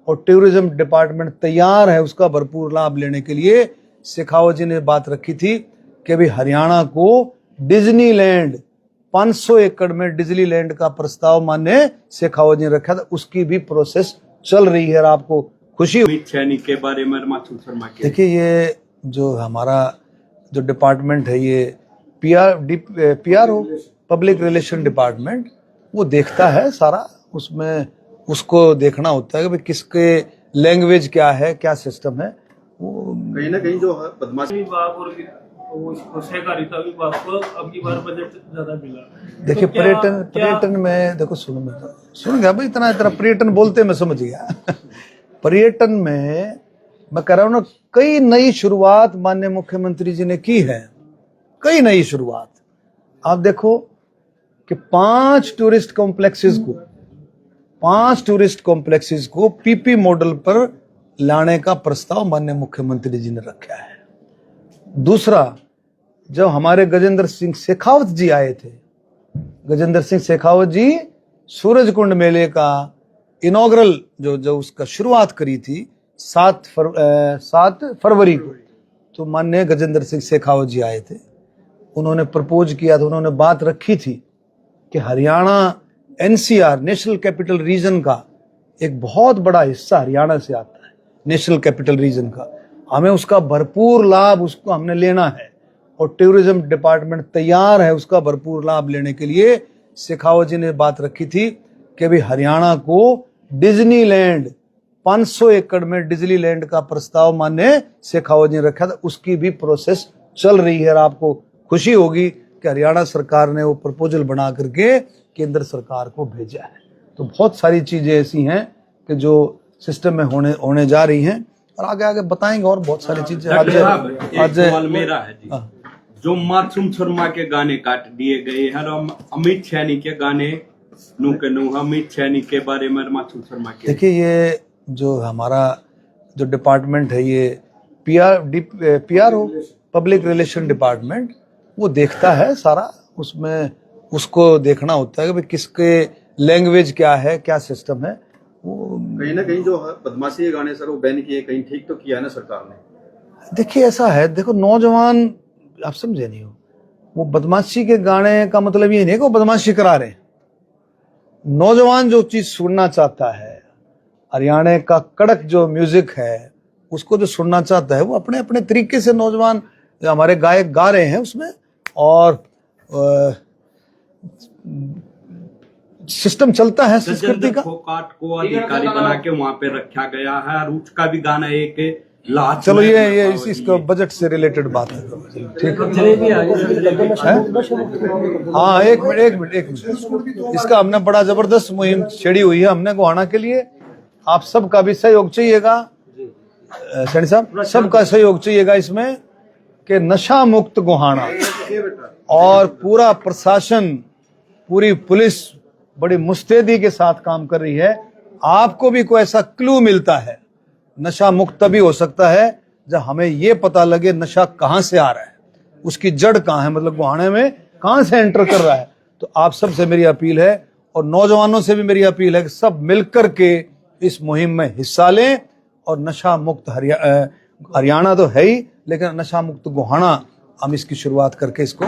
और tourism department तैयार है उसका भरपूर लाभ लेने के लिए। शेखावत जी ने बात रखी थी कि भाई हरियाणा को डिज्नीलैंड 500 एकड़ में डिज्नीलैंड का प्रस्ताव माननीय शेखावत जी ने रखा था, उसकी भी प्रोसेस चल रही है। और आपको खुशी अमित सैनी के बारे में देखिए, ये जो हमारा जो डिपार्टमेंट है ये पीआर हो पब्लिक रिलेशन डिपार्टमेंट, वो देखता है सारा, उसमें उसको देखना होता है कि भाई किसके लैंग्वेज क्या है, क्या सिस्टम है। वो कहीं ना कहीं जो बदमाशी विभाग और सहकारिता विभाग को अब की बार बजट ज्यादा मिला। देखिए, तो पर्यटन में देखो, सुन गया भाई, इतना पर्यटन बोलते मैं समझ गया। पर्यटन में मैं कह रहा हूँ ना, कई नई शुरुआत माननीय मुख्यमंत्री जी ने की है, कई नई शुरुआत। आप देखो कि 5 टूरिस्ट कॉम्प्लेक्सेस को पीपी मॉडल पर लाने का प्रस्ताव माननीय मुख्यमंत्री जी ने रखा है। दूसरा, जब हमारे गजेंद्र सिंह शेखावत जी आए थे, गजेंद्र सिंह शेखावत जी सूरजकुंड मेले का इनॉग्रल जो उसका शुरुआत करी थी 7 फरवरी को, तो माननीय गजेंद्र सिंह शेखावत जी आए थे, उन्होंने प्रपोज किया था, उन्होंने बात रखी थी कि Haryana NCR national capital region का एक बहुत बड़ा हिस्सा हरियाणा से आता है, नेशनल कैपिटल रीजन का, हमें उसका भरपूर लाभ उसको हमने लेना है। और टूरिज्म डिपार्टमेंट तैयार है उसका भरपूर लाभ लेने के लिए। शेखावत जी ने बात रखी थी कि भाई हरियाणा को डिज्नीलैंड 500 एकड़ में डिज्नीलैंड का प्रस्ताव माननीय शेखावत जी ने रखा था, उसकी भी प्रोसेस चल रही है। और आपको खुशी होगी कि हरियाणा सरकार ने वो प्रपोजल बना करके केंद्र सरकार को भेजा है। तो बहुत सारी चीजें ऐसी हैं कि जो सिस्टम में होने जा रही हैं, और आगे बताएंगे और बहुत सारी चीजें। आज सवाल मेरा है जी, जो मासूम शर्मा के गाने काट दिए गए हैं और अमित सैनी के गाने अमित सैनी के बारे में मासूम शर्मा के, देखिए, ये जो हमारा जो डिपार्टमेंट है ये पीआर हो पब्लिक रिलेशन डिपार्टमेंट, वो देखता है सारा, उसमें उसको देखना होता है कि भाई किसके लैंग्वेज क्या है, क्या सिस्टम है। वो कहीं ना कहीं जो बदमाशी के गाने सर वो बैन किए, कहीं ठीक तो किया है ना सरकार ने। देखिए, ऐसा है, देखो नौजवान, आप समझे नहीं हो, वो बदमाशी के गाने का मतलब ये नहीं कि वो बदमाशी करा रहे हैं। नौजवान जो चीज सुनना चाहता है, हरियाणा का कड़क जो म्यूजिक है, उसको जो सुनना चाहता है, वो अपने अपने तरीके से नौजवान जो हमारे गायक गा रहे हैं उसमें। और सिस्टम चलता है संस्कृति का। फोकाट को अधिकारी बना के वहां पे रखा गया है, और उसका भी गाना एक लास्ट। चलो, ये इसका बजट से रिलेटेड बात है, ठीक है। हाँ, एक मिनट, इसका हमने बड़ा जबरदस्त मुहिम छेड़ी हुई है हमने गोहाना के लिए। आप सबका भी सहयोग चाहिएगा, सैनी साहब, सबका सहयोग चाहिएगा इसमें, कि नशा मुक्त गोहाना, और पूरा प्रशासन, पूरी पुलिस बड़ी मुस्तैदी के साथ काम कर रही है। आपको भी कोई ऐसा क्लू मिलता है, नशा मुक्त तभी हो सकता है जब हमें ये पता लगे नशा कहां से आ रहा है, उसकी जड़ कहां है, मतलब गोहाने में कहां से एंटर कर रहा है। तो आप सबसे मेरी अपील है, और नौजवानों से भी मेरी अपील है कि सब मिलकर के इस मुहिम में हिस्सा लें, और नशा मुक्त हरियाणा तो है ही, लेकिन नशा मुक्त गोहाना हम इसकी शुरुआत करके इसको